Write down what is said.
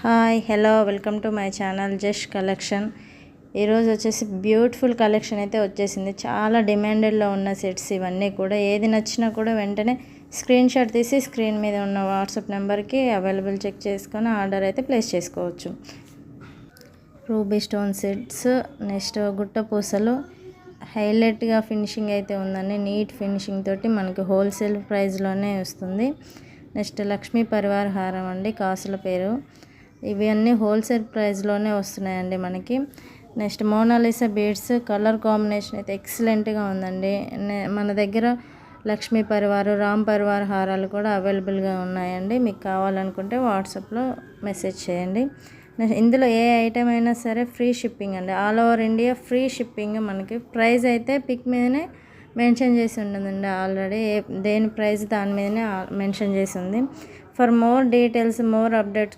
Hi hello welcome to my channel just collection. ఈరోజు వచ్చేసి beautiful collection అయితే వచ్చేసింది. చాలా డిమాండెడ్లో ఉన్న సెట్స్ ఇవన్నీ కూడా. ఏది నచ్చినా కూడా వెంటనే స్క్రీన్ షాట్ తీసి స్క్రీన్ మీద ఉన్న వాట్సాప్ నెంబర్కి అవైలబుల్ చెక్ చేసుకొని ఆర్డర్ అయితే ప్లేస్ చేసుకోవచ్చు. రూబీ స్టోన్ సెట్స్, నెక్స్ట్ గుట్ట పూసలు హైలైట్గా ఫినిషింగ్ అయితే ఉందండి. నీట్ ఫినిషింగ్ తోటి మనకి హోల్సేల్ ప్రైస్లోనే వస్తుంది. నెక్స్ట్ లక్ష్మీ పరివార్ హారం అండి, కాసుల పేరు. ఇవి అన్నీ హోల్సేల్ ప్రైస్లోనే వస్తున్నాయండి మనకి. Next Mona Lisa beads colour combination అయితే ఎక్సలెంట్గా ఉందండి. మన దగ్గర లక్ష్మీ పరివార్, రామ్ పరివార్ హారాలు కూడా అవైలబుల్గా ఉన్నాయండి. మీకు కావాలనుకుంటే వాట్సాప్లో మెసేజ్ చేయండి. ఇందులో ఏ ఐటమ్ అయినా సరే ఫ్రీ షిప్పింగ్ అండి. All over India free shipping. మనకి ప్రైస్ అయితే పిక్ మీదనే మెన్షన్ చేసి ఉంటుందండి. ఆల్రెడీ దేని ప్రైస్ దాని మీదనే మెన్షన్ చేసి ఉంది. For more details, more updates